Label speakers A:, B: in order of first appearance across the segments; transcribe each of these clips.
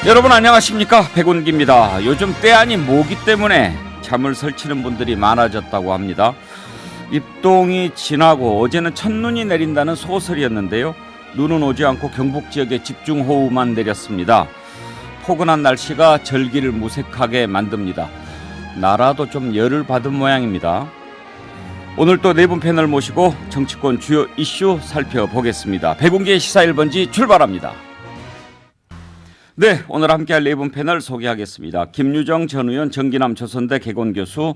A: 여러분 안녕하십니까, 백운기입니다. 요즘 때 아닌 모기 때문에 잠을 설치는 분들이 많아졌다고 합니다. 입동이 지나고 어제는 첫눈이 내린다는 소설이었는데요, 눈은 오지 않고 경북 지역에 집중호우만 내렸습니다. 포근한 날씨가 절기를 무색하게 만듭니다. 나라도 좀 열을 받은 모양입니다. 오늘 또 네 분 패널 모시고 정치권 주요 이슈 살펴보겠습니다. 백운기의 시사 1번지 출발합니다. 네, 오늘 함께할 네 분 패널 소개하겠습니다. 김유정 전 의원, 정기남 조선대 개건교수,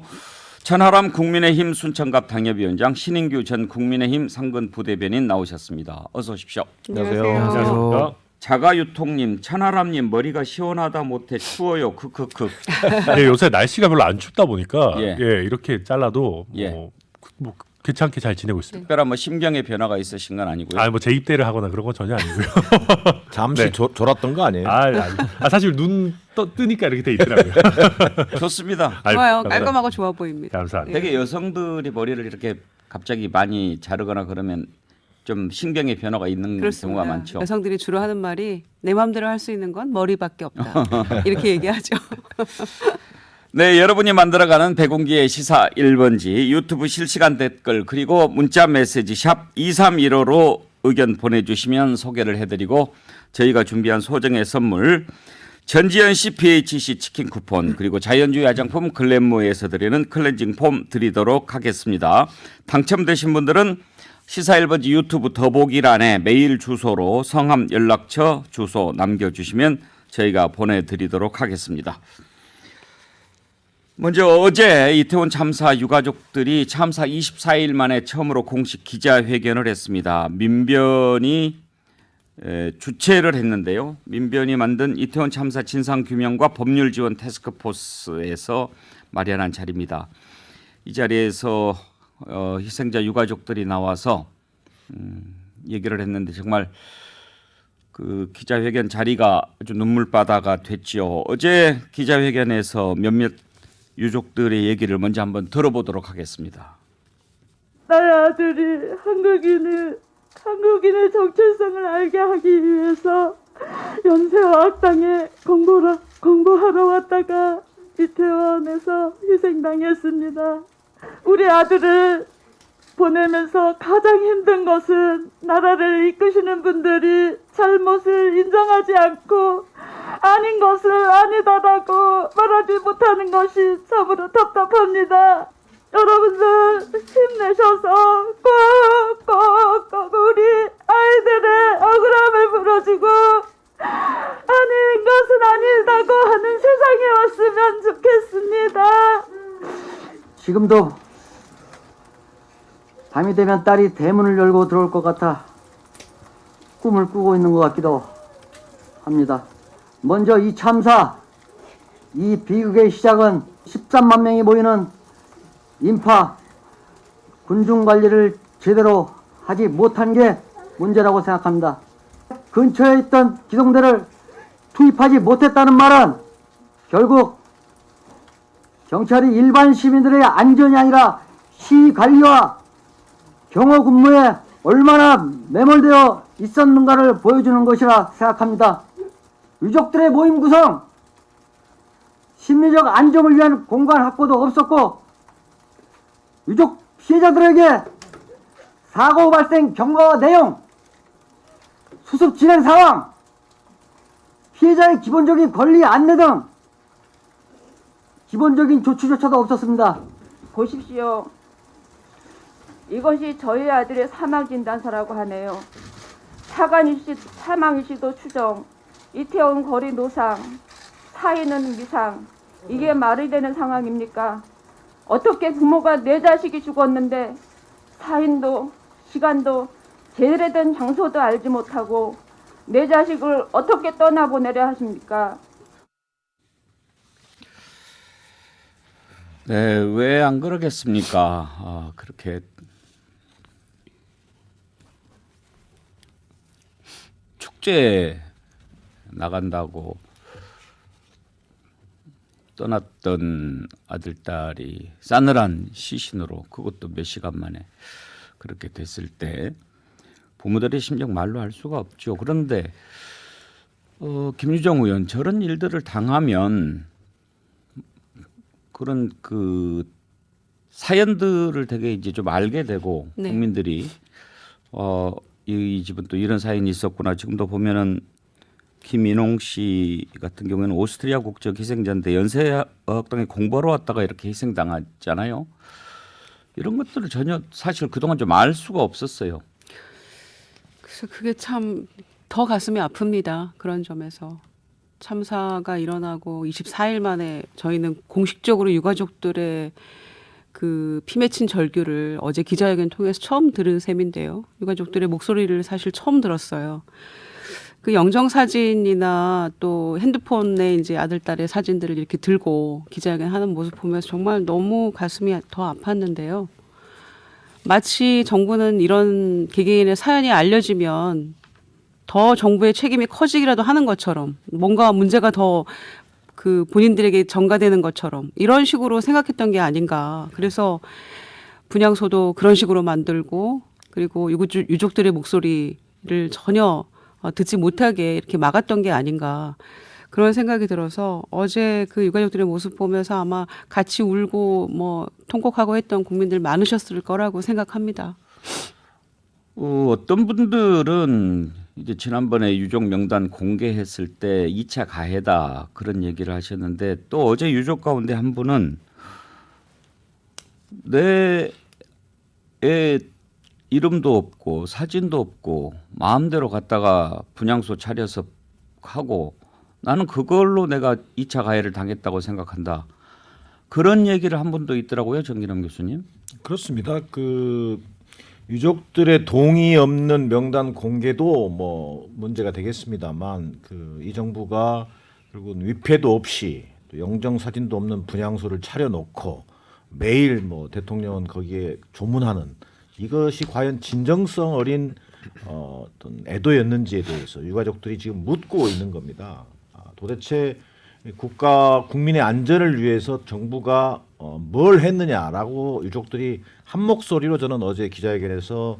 A: 천하람 국민의힘 순천갑 당협위원장, 신인규 전 국민의힘 상근 부대변인 나오셨습니다. 어서 오십시오.
B: 안녕하세요.
A: 자가유통님, 천하람님 머리가 시원하다 못해 추워요. 크크크.
B: 네, 요새 날씨가 별로 안 춥다 보니까
A: 예.
B: 이렇게 잘라도
A: 예.
B: 뭐 괜찮게 잘 지내고 있습니다.
A: 특별한 뭐 심경의 변화가 있으신 건 아니고요.
B: 뭐 재입대를 하거나 그런 건 전혀 아니고요.
C: 잠시
B: 네.
C: 졸았던 거 아니에요?
B: 사실 눈 뜨니까 이렇게 돼 있더라고요.
A: 좋습니다.
D: 좋아요. 깔끔하고 좋아 보입니다.
B: 감사합니다.
A: 되게 여성들이 머리를 이렇게 갑자기 많이 자르거나 그러면 좀 신경의 변화가 있는
D: 그렇습니다.
A: 경우가 많죠.
D: 여성들이 주로 하는 말이 내 마음대로 할 수 있는 건 머리밖에 없다. 이렇게 얘기하죠.
A: 네, 여러분이 만들어가는 백운기의 시사 1번지 유튜브 실시간 댓글 그리고 문자 메시지 샵 2315로 의견 보내주시면 소개를 해드리고 저희가 준비한 소정의 선물 전지현 씨 BHC 치킨 쿠폰 그리고 자연주의 화장품 글램모에서 드리는 클렌징 폼 드리도록 하겠습니다. 당첨되신 분들은 시사 1번지 유튜브 더보기란에 메일 주소로 성함 연락처 주소 남겨주시면 저희가 보내드리도록 하겠습니다. 먼저 어제 이태원 참사 유가족들이 참사 24일 만에 처음으로 공식 기자회견을 했습니다. 민변이 주최를 했는데요. 민변이 만든 이태원 참사 진상규명과 법률지원 태스크포스에서 마련한 자리입니다. 이 자리에서 희생자 유가족들이 나와서 얘기를 했는데 정말 그 기자회견 자리가 아주 눈물바다가 됐죠. 어제 기자회견에서 몇몇 유족들의 얘기를 먼저 한번 들어보도록 하겠습니다.
E: 나의 아들이 한국인의 정체성을 알게 하기 위해서 연세와 악당에 공부하러 왔다가 이태원에서 희생당했습니다. 우리 아들을 보내면서 가장 힘든 것은 나라를 이끄시는 분들이 잘못을 인정하지 않고 아닌 것을 아니다라고 말하지 못하는 것이 참으로 답답합니다. 여러분들 힘내셔서 꼭 우리 아이들의 억울함을 풀어주고 아닌 것은 아니다고 하는 세상에 왔으면 좋겠습니다.
F: 지금도 밤이 되면 딸이 대문을 열고 들어올 것 같아 꿈을 꾸고 있는 것 같기도 합니다. 먼저 이 참사, 이 비극의 시작은 13만 명이 모이는 인파, 군중 관리를 제대로 하지 못한 게 문제라고 생각합니다. 근처에 있던 기동대를 투입하지 못했다는 말은 결국 경찰이 일반 시민들의 안전이 아니라 시위 관리와 경호 근무에 얼마나 매몰되어 있었는가를 보여주는 것이라 생각합니다. 유족들의 모임 구성, 심리적 안정을 위한 공간 확보도 없었고 유족 피해자들에게 사고 발생 경과 내용, 수습 진행 상황, 피해자의 기본적인 권리 안내 등 기본적인 조치조차도 없었습니다.
E: 보십시오. 이것이 저희 아들의 사망진단서라고 하네요. 사망일시도 추정, 이태원 거리 노상, 사인은 미상. 이게 말이 되는 상황입니까? 어떻게 부모가 내 자식이 죽었는데 사인도 시간도 제대로 된 장소도 알지 못하고 내 자식을 어떻게 떠나보내려 하십니까?
A: 네, 왜 안 그러겠습니까? 그렇게 축제 나간다고 떠났던 아들, 딸이 싸늘한 시신으로, 그것도 몇 시간 만에 그렇게 됐을 때 부모들의 심정 말로 할 수가 없죠. 그런데 김유정 의원 저런 일들을 당하면 그런 그 사연들을 되게 이제 좀 알게 되고
D: 네.
A: 국민들이 이 집은 또 이런 사연이 있었구나. 지금도 보면은 김인홍 씨 같은 경우에는 오스트리아 국적 희생자인데 연세어학당에 공부하러 왔다가 이렇게 희생당했잖아요. 이런 것들을 전혀 사실 그동안 좀 알 수가 없었어요.
D: 그래서 그게 참 더 가슴이 아픕니다. 그런 점에서. 참사가 일어나고 24일 만에 저희는 공식적으로 유가족들의 그 피 맺힌 절규를 어제 기자회견 통해서 처음 들은 셈인데요. 유가족들의 목소리를 사실 처음 들었어요. 그 영정 사진이나 또 핸드폰에 이제 아들 딸의 사진들을 이렇게 들고 기자회견 하는 모습 보면서 정말 너무 가슴이 더 아팠는데요. 마치 정부는 이런 개개인의 사연이 알려지면 더 정부의 책임이 커지기라도 하는 것처럼 뭔가 문제가 더 그 본인들에게 전가되는 것처럼 이런 식으로 생각했던 게 아닌가. 그래서 분향소도 그런 식으로 만들고 그리고 유족들의 목소리를 전혀 듣지 못하게 이렇게 막았던 게 아닌가. 그런 생각이 들어서 어제 그 유가족들의 모습 보면서 아마 같이 울고 뭐 통곡하고 했던 국민들 많으셨을 거라고 생각합니다.
A: 어떤 분들은 이제 지난번에 유족 명단 공개했을 때 2차 가해다 그런 얘기를 하셨는데 또 어제 유족 가운데 한 분은 내 애 이름도 없고 사진도 없고 마음대로 갔다가 분향소 차려서 하고 나는 그걸로 내가 2차 가해를 당했다고 생각한다. 그런 얘기를 한 분도 있더라고요, 정기남 교수님.
C: 그렇습니다. 그 유족들의 동의 없는 명단 공개도 뭐 문제가 되겠습니다만 그 이 정부가 결국은 위패도 없이 또 영정 사진도 없는 분향소를 차려놓고 매일 뭐 대통령은 거기에 조문하는 이것이 과연 진정성 어린 어떤 애도였는지에 대해서 유가족들이 지금 묻고 있는 겁니다. 도대체 국민의 안전을 위해서 정부가 뭘 했느냐라고 유족들이 한 목소리로 저는 어제 기자회견에서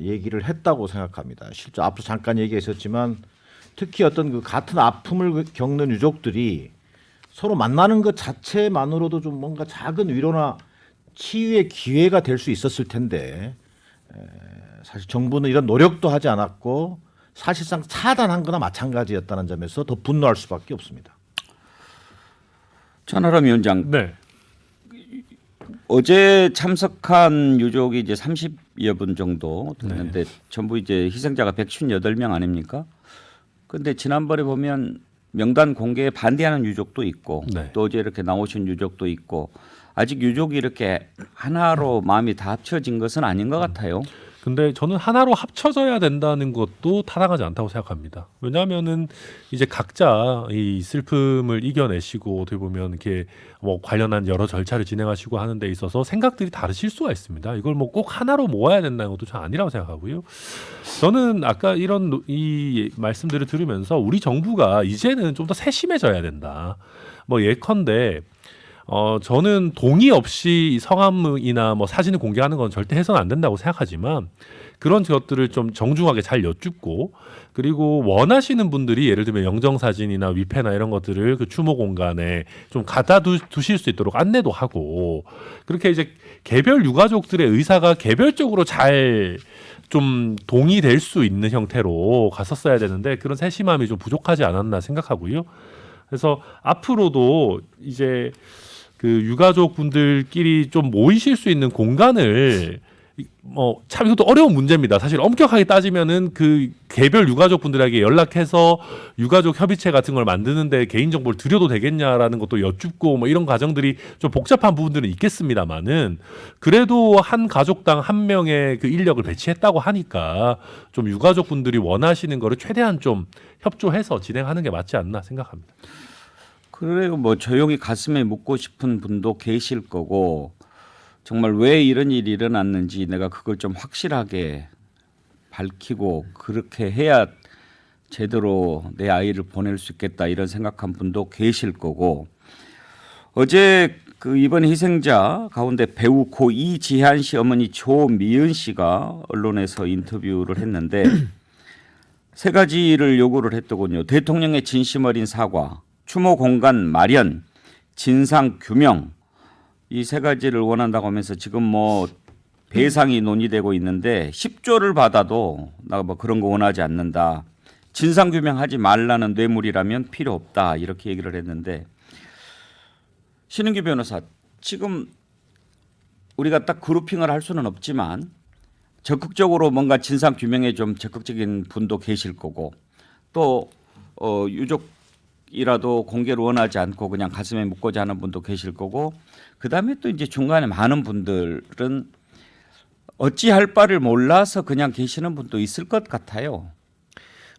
C: 얘기를 했다고 생각합니다. 실제 앞서 잠깐 얘기했었지만 특히 어떤 그 같은 아픔을 겪는 유족들이 서로 만나는 것 자체만으로도 좀 뭔가 작은 위로나 치유의 기회가 될 수 있었을 텐데 사실 정부는 이런 노력도 하지 않았고 사실상 차단한 거나 마찬가지였다는 점에서 더 분노할 수밖에 없습니다.
A: 천하람 위원장,
B: 네.
A: 어제 참석한 유족이 이제 30여 분 정도 됐는데 전부 이제 희생자가 158명 아닙니까? 근데 지난번에 보면 명단 공개에 반대하는 유족도 있고
B: 네.
A: 또 어제 이렇게 나오신 유족도 있고 아직 유족이 이렇게 하나로 마음이 다 합쳐진 것은 아닌 것 같아요.
B: 근데 저는 하나로 합쳐져야 된다는 것도 타당하지 않다고 생각합니다. 왜냐하면은 이제 각자 이 슬픔을 이겨내시고 어떻게 보면 이렇게 뭐 관련한 여러 절차를 진행하시고 하는 데 있어서 생각들이 다르실 수가 있습니다. 이걸 뭐 꼭 하나로 모아야 된다는 것도 전 아니라고 생각하고요. 저는 아까 이 말씀들을 들으면서 우리 정부가 이제는 좀 더 세심해져야 된다. 뭐 예컨대 저는 동의 없이 성함이나 뭐 사진을 공개하는 건 절대 해서는 안 된다고 생각하지만 그런 것들을 좀 정중하게 잘 여쭙고 그리고 원하시는 분들이 예를 들면 영정사진이나 위패나 이런 것들을 그 추모 공간에 좀 갖다 두실 수 있도록 안내도 하고 그렇게 이제 개별 유가족들의 의사가 개별적으로 잘 좀 동의될 수 있는 형태로 갔었어야 되는데 그런 세심함이 좀 부족하지 않았나 생각하고요. 그래서 앞으로도 이제 그 유가족 분들끼리 좀 모이실 수 있는 공간을 참 이것도 어려운 문제입니다. 사실 엄격하게 따지면은 그 개별 유가족 분들에게 연락해서 유가족 협의체 같은 걸 만드는데 개인 정보를 드려도 되겠냐라는 것도 여쭙고 뭐 이런 과정들이 좀 복잡한 부분들은 있겠습니다만은 그래도 한 가족당 한 명의 그 인력을 배치했다고 하니까 좀 유가족 분들이 원하시는 거를 최대한 좀 협조해서 진행하는 게 맞지 않나 생각합니다.
A: 그리고 뭐 조용히 가슴에 묻고 싶은 분도 계실 거고 정말 왜 이런 일이 일어났는지 내가 그걸 좀 확실하게 밝히고 그렇게 해야 제대로 내 아이를 보낼 수 있겠다 이런 생각한 분도 계실 거고 어제 그 이번 희생자 가운데 배우 고 이지한 씨 어머니 조미은 씨가 언론에서 인터뷰를 했는데 세 가지를 요구를 했더군요. 대통령의 진심 어린 사과, 추모 공간 마련, 진상 규명, 이 세 가지를 원한다고 하면서 지금 뭐 배상이 논의되고 있는데 10조를 받아도 나 뭐 그런 거 원하지 않는다. 진상 규명하지 말라는 뇌물이라면 필요 없다. 이렇게 얘기를 했는데 신은규 변호사, 지금 우리가 딱 그룹핑을 할 수는 없지만 적극적으로 뭔가 진상 규명에 좀 적극적인 분도 계실 거고 또 유족이라도 공개를 원하지 않고 그냥 가슴에 묻고자 하는 분도 계실 거고 그다음에 또 이제 중간에 많은 분들은 어찌할 바를 몰라서 그냥 계시는 분도 있을 것 같아요.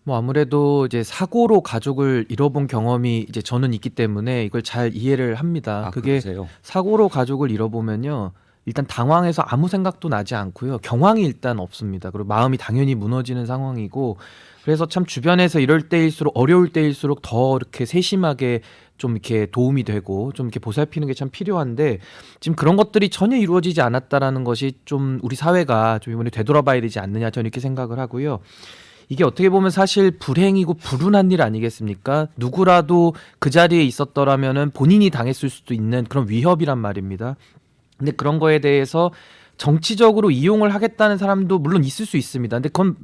G: 뭐 아무래도 이제 사고로 가족을 잃어본 경험이 이제 저는 있기 때문에 이걸 잘 이해를 합니다. 그게
A: 그러세요?
G: 사고로 가족을 잃어보면요. 일단 당황해서 아무 생각도 나지 않고요. 경황이 일단 없습니다. 그리고 마음이 당연히 무너지는 상황이고 그래서 참 주변에서 이럴 때일수록 어려울 때일수록 더 이렇게 세심하게 좀 이렇게 도움이 되고 좀 이렇게 보살피는 게 참 필요한데 지금 그런 것들이 전혀 이루어지지 않았다라는 것이 좀 우리 사회가 좀 이번에 되돌아봐야 되지 않느냐 저는 이렇게 생각을 하고요. 이게 어떻게 보면 사실 불행이고 불운한 일 아니겠습니까? 누구라도 그 자리에 있었더라면은 본인이 당했을 수도 있는 그런 위협이란 말입니다. 근데 그런 거에 대해서 정치적으로 이용을 하겠다는 사람도 물론 있을 수 있습니다. 근데 그건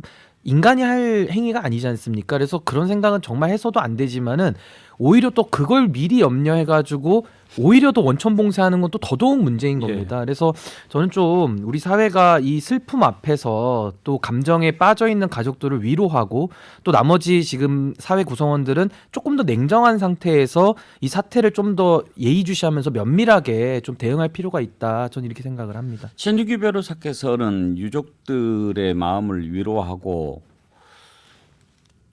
G: 인간이 할 행위가 아니지 않습니까? 그래서 그런 생각은 정말 해서도 안 되지만은 오히려 또 그걸 미리 염려해가지고 오히려 더 원천봉쇄하는 건 또 더더욱 문제인 겁니다. 그래서 저는 좀 우리 사회가 이 슬픔 앞에서 또 감정에 빠져 있는 가족들을 위로하고 또 나머지 지금 사회 구성원들은 조금 더 냉정한 상태에서 이 사태를 좀 더 예의주시하면서 면밀하게 좀 대응할 필요가 있다. 저는 이렇게 생각을 합니다.
A: 신유기 변호사께서는 유족들의 마음을 위로하고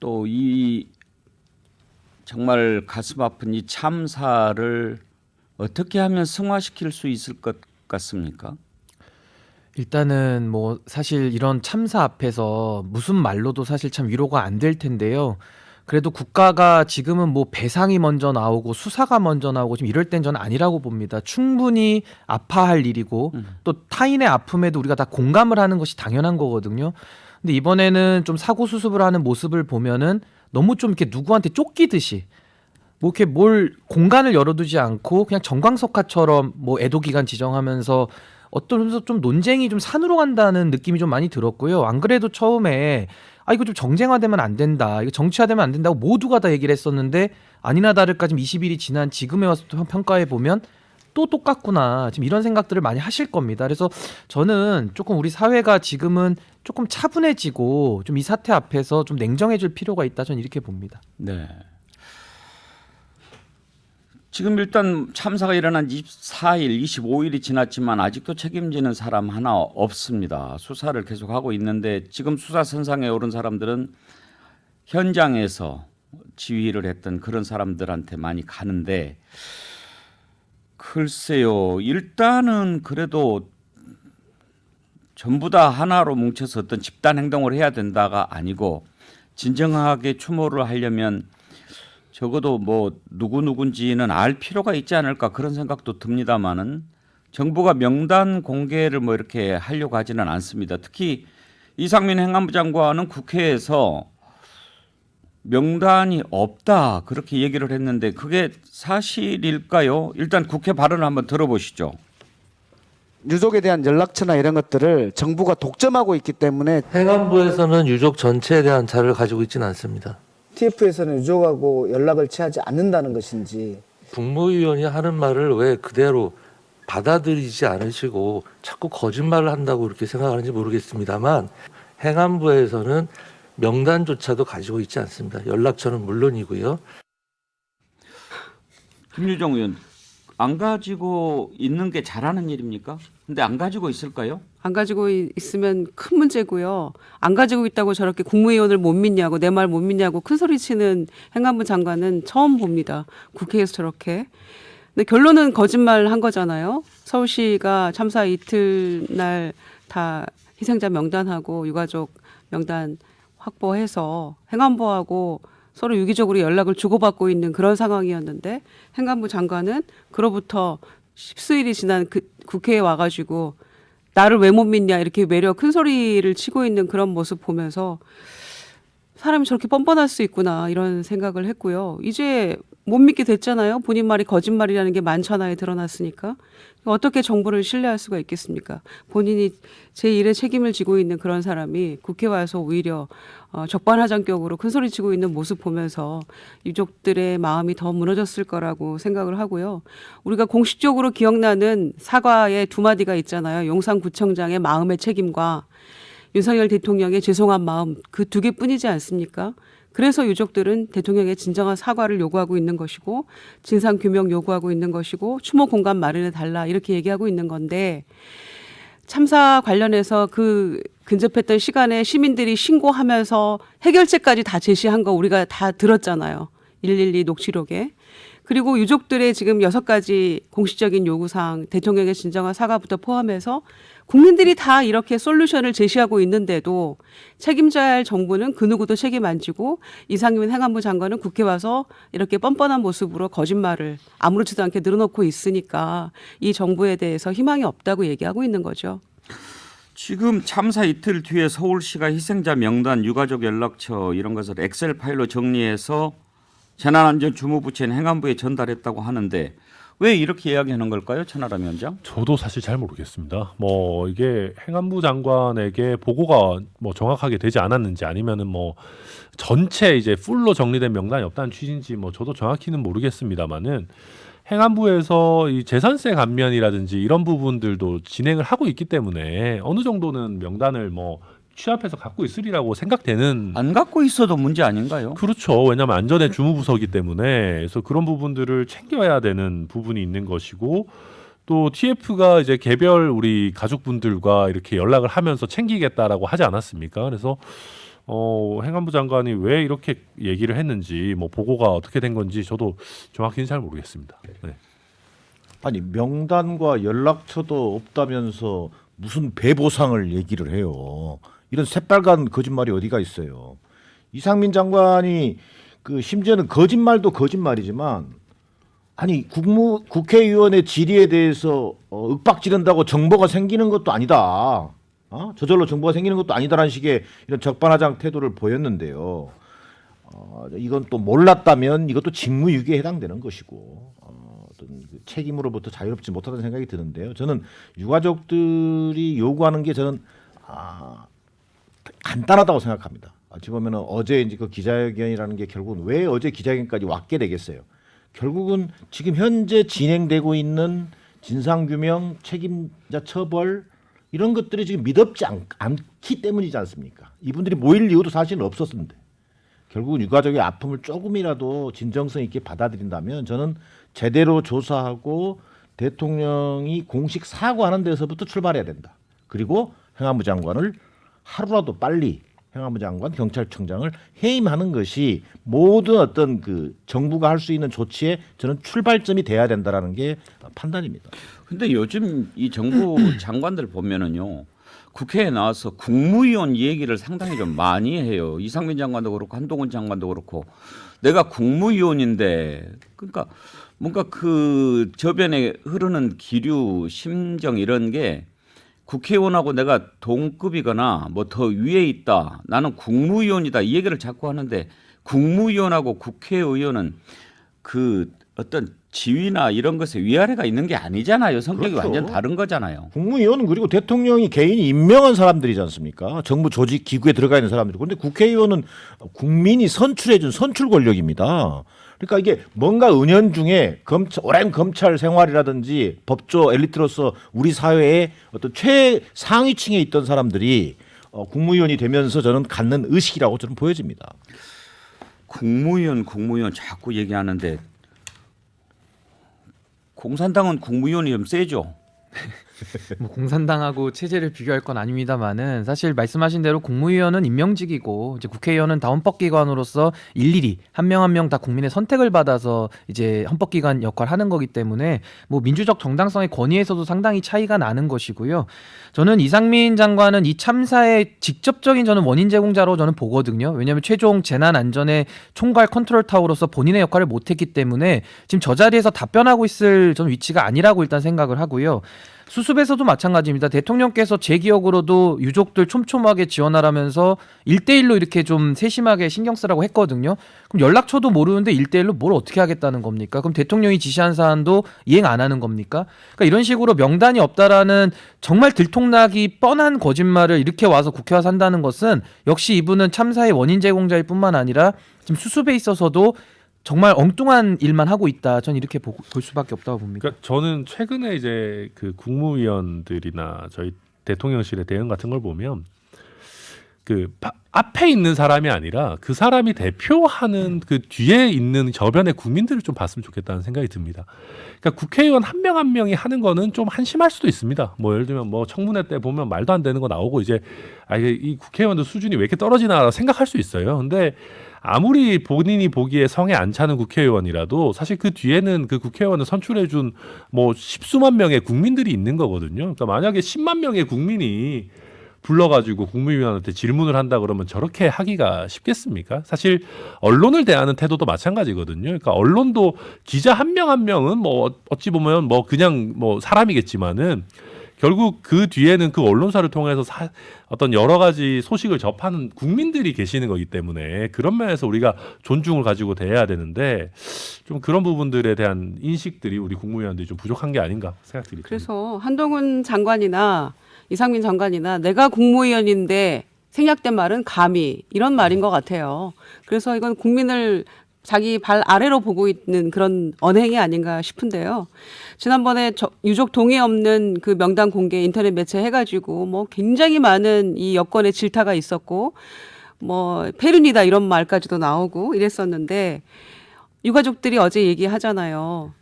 A: 또 이 정말 가슴 아픈 이 참사를 어떻게 하면 승화시킬 수 있을 것 같습니까?
G: 일단은 뭐 사실 이런 참사 앞에서 무슨 말로도 사실 참 위로가 안 될 텐데요. 그래도 국가가 지금은 뭐 배상이 먼저 나오고 수사가 먼저 나오고 지금 이럴 땐 저는 아니라고 봅니다. 충분히 아파할 일이고 또 타인의 아픔에도 우리가 다 공감을 하는 것이 당연한 거거든요. 근데 이번에는 좀 사고 수습을 하는 모습을 보면은 너무 좀 이렇게 누구한테 쫓기듯이 뭐 이렇게 뭘 공간을 열어두지 않고 그냥 정광석화처럼 뭐 애도 기간 지정하면서 어떤 좀 논쟁이 좀 산으로 간다는 느낌이 좀 많이 들었고요. 안 그래도 처음에 이거 좀 정쟁화되면 안 된다, 이거 정치화되면 안 된다고 모두가 다 얘기를 했었는데 아니나 다를까 지금 20일이 지난 지금에 와서 또 평가해 보면 또 똑같구나, 지금 이런 생각들을 많이 하실 겁니다. 그래서 저는 조금 우리 사회가 지금은 조금 차분해지고 좀 이 사태 앞에서 좀 냉정해질 필요가 있다, 저는 이렇게 봅니다.
A: 네. 지금 일단 참사가 일어난 24일, 25일이 지났지만 아직도 책임지는 사람 하나 없습니다. 수사를 계속하고 있는데 지금 수사 선상에 오른 사람들은 현장에서 지휘를 했던 그런 사람들한테 많이 가는데 글쎄요. 일단은 그래도 전부 다 하나로 뭉쳐서 어떤 집단 행동을 해야 된다가 아니고 진정하게 추모를 하려면 적어도 뭐 누군지는 알 필요가 있지 않을까 그런 생각도 듭니다만은 정부가 명단 공개를 뭐 이렇게 하려고 하지는 않습니다. 특히 이상민 행안부 장관은 국회에서 명단이 없다 그렇게 얘기를 했는데 그게 사실일까요? 일단 국회 발언을 한번 들어보시죠.
H: 유족에 대한 연락처나 이런 것들을 정부가 독점하고 있기 때문에
I: 행안부에서는 유족 전체에 대한 자료를 가지고 있지는 않습니다.
H: TF에서는 유족하고 연락을 취하지 않는다는 것인지
I: 국무위원이 하는 말을 왜 그대로 받아들이지 않으시고 자꾸 거짓말을 한다고 그렇게 생각하는지 모르겠습니다만 행안부에서는 명단조차도 가지고 있지 않습니다. 연락처는 물론이고요.
A: 김유정 의원, 안 가지고 있는 게 잘하는 일입니까? 근데 안 가지고 있을까요?
D: 안 가지고 있으면 큰 문제고요. 안 가지고 있다고 저렇게 국무위원을 못 믿냐고 내 말 못 믿냐고 큰 소리 치는 행안부 장관은 처음 봅니다. 국회에서 저렇게. 근데 결론은 거짓말 한 거잖아요. 서울시가 참사 이틀날 다 희생자 명단하고 유가족 명단 확보해서 행안부하고 서로 유기적으로 연락을 주고받고 있는 그런 상황이었는데 행안부 장관은 그로부터 십수일이 지난 국회에 와가지고 나를 왜 못 믿냐 이렇게 외려 큰 소리를 치고 있는 그런 모습 보면서 사람이 저렇게 뻔뻔할 수 있구나 이런 생각을 했고요. 이제 못 믿게 됐잖아요. 본인 말이 거짓말이라는 게 만천하에 드러났으니까. 어떻게 정부를 신뢰할 수가 있겠습니까? 본인이 제1의 책임을 지고 있는 그런 사람이 국회 와서 오히려 적반하장격으로 큰소리치고 있는 모습 보면서 유족들의 마음이 더 무너졌을 거라고 생각을 하고요. 우리가 공식적으로 기억나는 사과의 두 마디가 있잖아요. 용산구청장의 마음의 책임과 윤석열 대통령의 죄송한 마음, 그 두 개뿐이지 않습니까? 그래서 유족들은 대통령의 진정한 사과를 요구하고 있는 것이고 진상규명 요구하고 있는 것이고 추모 공간 마련해 달라 이렇게 얘기하고 있는 건데, 참사 관련해서 그 근접했던 시간에 시민들이 신고하면서 해결책까지 다 제시한 거 우리가 다 들었잖아요. 112 녹취록에. 그리고 유족들의 지금 6가지 공식적인 요구사항, 대통령의 진정한 사과부터 포함해서 국민들이 다 이렇게 솔루션을 제시하고 있는데도 책임져야 할 정부는 그 누구도 책임 안 지고 이상민 행안부 장관은 국회 와서 이렇게 뻔뻔한 모습으로 거짓말을 아무렇지도 않게 늘어놓고 있으니까 이 정부에 대해서 희망이 없다고 얘기하고 있는 거죠.
A: 지금 참사 이틀 뒤에 서울시가 희생자 명단, 유가족 연락처 이런 것을 엑셀 파일로 정리해서 재난안전주무부처인 행안부에 전달했다고 하는데 왜 이렇게 이야기하는 걸까요, 천하람 위원장?
B: 저도 사실 잘 모르겠습니다. 뭐 이게 행안부 장관에게 보고가 뭐 정확하게 되지 않았는지 아니면은 뭐 전체 이제 풀로 정리된 명단이 없다는 취지인지 뭐 저도 정확히는 모르겠습니다만은 행안부에서 이 재산세 감면이라든지 이런 부분들도 진행을 하고 있기 때문에 어느 정도는 명단을 뭐 취합해서 갖고 있으리라고 생각되는.
A: 안 갖고 있어도 문제 아닌가요?
B: 그렇죠. 왜냐하면 안전의 주무부서이기 때문에 그래서 그런 부분들을 챙겨야 되는 부분이 있는 것이고, 또 TF가 이제 개별 우리 가족분들과 이렇게 연락을 하면서 챙기겠다라고 하지 않았습니까? 그래서 행안부 장관이 왜 이렇게 얘기를 했는지, 뭐 보고가 어떻게 된 건지 저도 정확히는 잘 모르겠습니다. 네.
C: 아니 명단과 연락처도 없다면서 무슨 배보상을 얘기를 해요. 이런 새빨간 거짓말이 어디가 있어요. 이상민 장관이 그 심지어는 거짓말도 거짓말이지만, 아니 국회의원의 질의에 대해서 윽박지른다고 정보가 생기는 것도 아니다. 저절로 정보가 생기는 것도 아니다라는 식의 이런 적반하장 태도를 보였는데요. 이건 또 몰랐다면 이것도 직무유기에 해당되는 것이고 어떤 책임으로부터 자유롭지 못하다는 생각이 드는데요. 저는 유가족들이 요구하는 게 저는 간단하다고 생각합니다. 어찌 보면 어제 이제 그 기자회견이라는 게 결국은 왜 어제 기자회견까지 왔게 되겠어요. 결국은 지금 현재 진행되고 있는 진상규명, 책임자 처벌 이런 것들이 지금 미덥지 않기 때문이지 않습니까? 이분들이 모일 이유도 사실은 없었는데 결국은 유가족의 아픔을 조금이라도 진정성 있게 받아들인다면 저는 제대로 조사하고 대통령이 공식 사과하는 데서부터 출발해야 된다. 그리고 행안부 장관을 하루라도 빨리 행안부 장관, 경찰청장을 해임하는 것이 모든 어떤 그 정부가 할 수 있는 조치에 저는 출발점이 돼야 된다라는 게 판단입니다.
A: 근데 요즘 이 정부 장관들 보면은요, 국회에 나와서 국무위원 얘기를 상당히 좀 많이 해요. 이상민 장관도 그렇고 한동훈 장관도 그렇고 내가 국무위원인데, 그러니까 뭔가 그 저변에 흐르는 기류, 심정 이런 게 국회의원하고 내가 동급이거나 뭐 더 위에 있다, 나는 국무위원이다 이 얘기를 자꾸 하는데, 국무위원하고 국회의원은 그 어떤 지위나 이런 것에 위아래가 있는 게 아니잖아요. 성격이
C: 그렇죠.
A: 완전 다른 거잖아요.
C: 국무위원은 그리고 대통령이 개인이 임명한 사람들이지 않습니까? 정부 조직 기구에 들어가 있는 사람들이. 그런데 국회의원은 국민이 선출해준 선출 권력입니다. 그러니까 이게 뭔가 은연중에 오랜 검찰 생활이라든지 법조 엘리트로서 우리 사회의 어떤 최상위층에 있던 사람들이 국무위원이 되면서 저는 갖는 의식이라고 저는 보여집니다.
A: 국무위원 자꾸 얘기하는데 공산당은 국무위원이 좀 세죠.
G: 뭐 공산당하고 체제를 비교할 건 아닙니다만은 사실 말씀하신 대로 국무위원은 임명직이고 이제 국회의원은 다 헌법기관으로서 일일이 한 명 한 명 다 국민의 선택을 받아서 이제 헌법기관 역할을 하는 거기 때문에 뭐 민주적 정당성의 권위에서도 상당히 차이가 나는 것이고요. 저는 이상민 장관은 이 참사의 직접적인 저는 원인 제공자로 저는 보거든요. 왜냐하면 최종 재난안전의 총괄 컨트롤 타워로서 본인의 역할을 못했기 때문에 지금 저 자리에서 답변하고 있을 저는 위치가 아니라고 일단 생각을 하고요. 수습에서도 마찬가지입니다. 대통령께서 제 기억으로도 유족들 촘촘하게 지원하라면서 1대1로 이렇게 좀 세심하게 신경 쓰라고 했거든요. 그럼 연락처도 모르는데 1대1로 뭘 어떻게 하겠다는 겁니까? 그럼 대통령이 지시한 사안도 이행 안 하는 겁니까? 그러니까 이런 식으로 명단이 없다라는 정말 들통나기 뻔한 거짓말을 이렇게 와서 국회 와서 한다는 것은 역시 이분은 참사의 원인 제공자일 뿐만 아니라 지금 수습에 있어서도 정말 엉뚱한 일만 하고 있다. 전 이렇게 볼 수밖에 없다고 봅니다.
B: 그러니까 저는 최근에 이제 그 국무위원들이나 저희 대통령실의 대응 같은 걸 보면 그 앞에 있는 사람이 아니라 그 사람이 대표하는 그 뒤에 있는 저변의 국민들을 좀 봤으면 좋겠다는 생각이 듭니다. 그러니까 국회의원 한 명 한 명이 하는 거는 좀 한심할 수도 있습니다. 뭐 예를 들면 뭐 청문회 때 보면 말도 안 되는 거 나오고 이제 이 국회의원들 수준이 왜 이렇게 떨어지나 생각할 수 있어요. 근데 아무리 본인이 보기에 성에 안 차는 국회의원이라도 사실 그 뒤에는 그 국회의원을 선출해준 뭐 십수만 명의 국민들이 있는 거거든요. 그러니까 만약에 10만 명의 국민이 불러가지고 국무위원한테 질문을 한다 그러면 저렇게 하기가 쉽겠습니까? 사실 언론을 대하는 태도도 마찬가지거든요. 그러니까 언론도 기자 한 명 한 명은 뭐 어찌 보면 뭐 그냥 뭐 사람이겠지만은 결국 그 뒤에는 그 언론사를 통해서 어떤 여러 가지 소식을 접하는 국민들이 계시는 거기 때문에 그런 면에서 우리가 존중을 가지고 대해야 되는데 좀 그런 부분들에 대한 인식들이 우리 국무위원들이 좀 부족한 게 아닌가 생각들이 듭니다.
D: 그래서 한동훈 장관이나 이상민 장관이나 내가 국무위원인데 생략된 말은 감히 이런 말인 것 같아요. 그래서 이건 국민을 자기 발 아래로 보고 있는 그런 언행이 아닌가 싶은데요. 지난번에 유족 동의 없는 그 명단 공개 인터넷 매체 해가지고 뭐 굉장히 많은 이 여권의 질타가 있었고 뭐 폐륜이다 이런 말까지도 나오고 이랬었는데 유가족들이 어제 얘기하잖아요.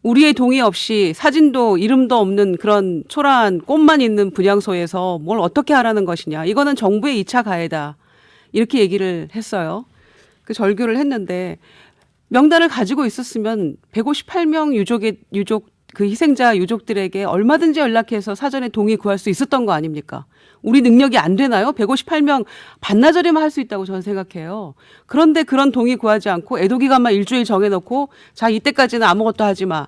D: 우리의 동의 없이 사진도 이름도 없는 그런 초라한 꽃만 있는 분향소에서 뭘 어떻게 하라는 것이냐. 이거는 정부의 2차 가해다. 이렇게 얘기를 했어요. 그 절규를 했는데 명단을 가지고 있었으면 158명 유족 그 희생자 유족들에게 얼마든지 연락해서 사전에 동의 구할 수 있었던 거 아닙니까? 우리 능력이 안 되나요? 158명 반나절이면 할 수 있다고 저는 생각해요. 그런데 그런 동의 구하지 않고 애도 기간만 일주일 정해놓고 자 이때까지는 아무것도 하지 마.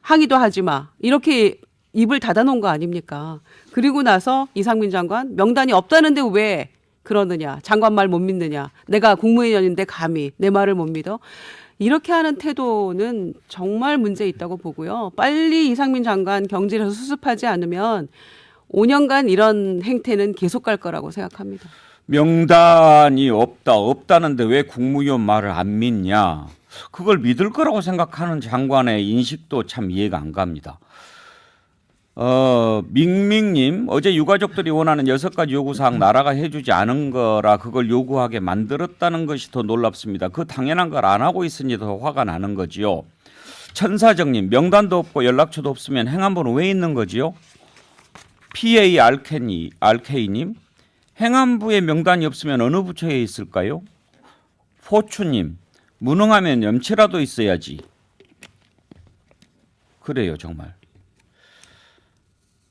D: 항의도 하지 마. 이렇게 입을 닫아놓은 거 아닙니까? 그리고 나서 이상민 장관 명단이 없다는데 왜 그러느냐. 장관 말 못 믿느냐. 내가 국무위원인데 감히 내 말을 못 믿어. 이렇게 하는 태도는 정말 문제 있다고 보고요. 빨리 이상민 장관 경질해서 수습하지 않으면 5년간 이런 행태는 계속 갈 거라고 생각합니다.
A: 명단이 없다는데 왜 국무위원 말을 안 믿냐. 그걸 믿을 거라고 생각하는 장관의 인식도 참 이해가 안 갑니다. 밍밍님 어제 유가족들이 원하는 6가지 요구사항 나라가 해주지 않은 거라 그걸 요구하게 만들었다는 것이 더 놀랍습니다. 그 당연한 걸 안 하고 있으니 더 화가 나는 거지요. 천사정님 명단도 없고 연락처도 없으면 행안부는 왜 있는 거지요? PARK님 행안부에 명단이 없으면 어느 부처에 있을까요? 포추님 무능하면 염치라도 있어야지. 그래요 정말.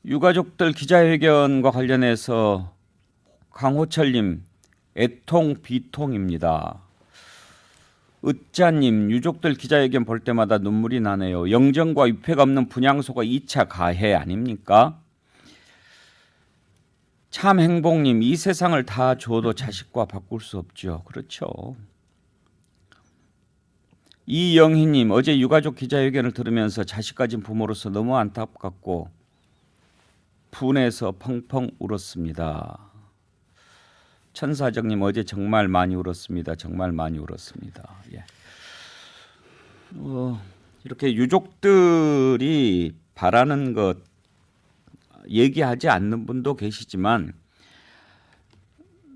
A: 유가족들 기자회견과 관련해서 강호철님 애통 비통입니다. 으짜님 유족들 기자회견 볼 때마다 눈물이 나네요. 영정과 위패가 없는 분향소가 2차 가해 아닙니까? 참행복님 이 세상을 다 줘도 자식과 바꿀 수 없죠. 그렇죠. 이영희님 어제 유가족 기자회견을 들으면서 자식 가진 부모로서 너무 안타깝고 분해서 펑펑 울었습니다. 천사정님 어제 정말 많이 울었습니다. 정말 많이 울었습니다. 예. 이렇게 유족들이 바라는 것 얘기하지 않는 분도 계시지만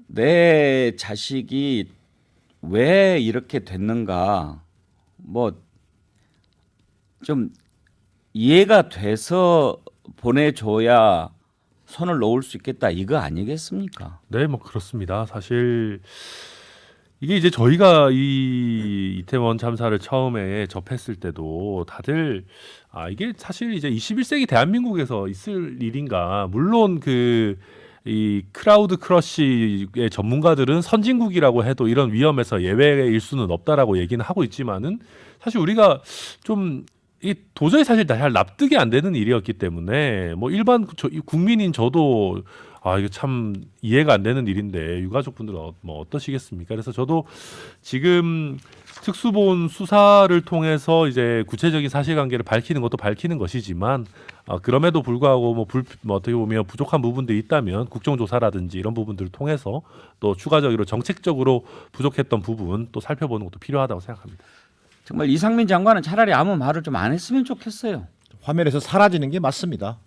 A: 내 자식이 왜 이렇게 됐는가 뭐 좀 이해가 돼서 보내줘야 손을 놓을 수 있겠다 이거 아니겠습니까?
B: 네, 뭐 그렇습니다. 사실 이게 이제 저희가 이 이태원 참사를 처음에 접했을 때도 다들 이게 사실 이제 21세기 대한민국에서 있을 일인가. 물론 이 크라우드 크러쉬의 전문가들은 선진국이라고 해도 이런 위험에서 예외일 수는 없다라고 얘기는 하고 있지만은 사실 우리가 좀 이 도저히 사실 잘 납득이 안 되는 일이었기 때문에 뭐 일반 국민인 저도 이거 참 이해가 안 되는 일인데 유가족분들은 뭐 어떠시겠습니까? 그래서 저도 지금 특수본 수사를 통해서 이제 구체적인 사실관계를 밝히는 것도 밝히는 것이지만 그럼에도 불구하고 뭐 어떻게 보면 부족한 부분들이 있다면 국정조사라든지 이런 부분들을 통해서 또 추가적으로 정책적으로 부족했던 부분 또 살펴보는 것도 필요하다고 생각합니다.
A: 정말 이상민 장관은 차라리 아무 말을 좀 안 했으면 좋겠어요.
C: 화면에서 사라지는 게 맞습니다.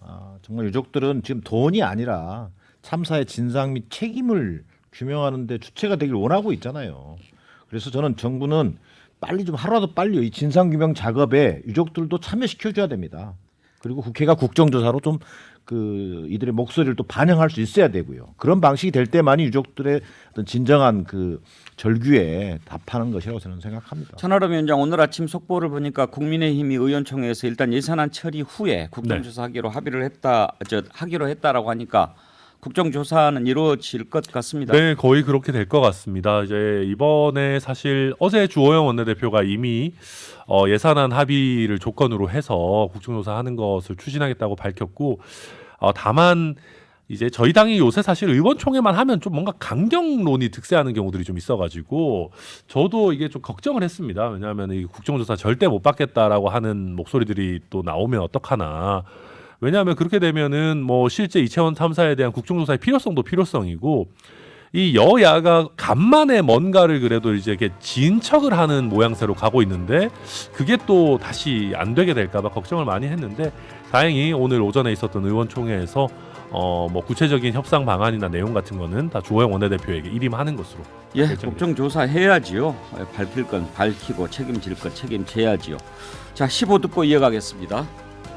C: 정말 유족들은 지금 돈이 아니라 참사의 진상 및 책임을 규명하는 데 주체가 되길 원하고 있잖아요. 그래서 저는 정부는 빨리 좀 하루라도 빨리 이 진상 규명 작업에 유족들도 참여시켜 줘야 됩니다. 그리고 국회가 국정조사로 좀 이들의 목소리를 또 반영할 수 있어야 되고요. 그런 방식이 될 때만이 유족들의 어떤 진정한 절규에 답하는 것이라고 저는 생각합니다.
A: 천하람 위원장, 오늘 아침 속보를 보니까 국민의힘이 의원총회에서 일단 예산안 처리 후에 국정조사 하기로 하기로 했다라고 하니까 국정조사는 이루어질 것 같습니다.
B: 네, 거의 그렇게 될 것 같습니다. 이제 이번에 사실 어제 주호영 원내대표가 이미 예산안 합의를 조건으로 해서 국정조사하는 것을 추진하겠다고 밝혔고, 다만 이제 저희 당이 요새 사실 의원총회만 하면 좀 뭔가 강경론이 득세하는 경우들이 좀 있어가지고 저도 이게 좀 걱정을 했습니다. 왜냐하면 이 국정조사 절대 못 받겠다라고 하는 목소리들이 또 나오면 어떡하나. 왜냐하면 그렇게 되면은 뭐 실제 이채원 탐사에 대한 국정조사의 필요성도 필요성이고, 이 여야가 간만에 뭔가를 그래도 이제 이렇게 진척을 하는 모양새로 가고 있는데 그게 또 다시 안 되게 될까봐 걱정을 많이 했는데, 다행히 오늘 오전에 있었던 의원총회에서 뭐 구체적인 협상 방안이나 내용 같은 거는 다 주호영 원내대표에게 일임하는 것으로.
A: 국정조사 해야지요. 밝힐 건 밝히고 책임질 건 책임져야지요. 자, 15 듣고 이어가겠습니다.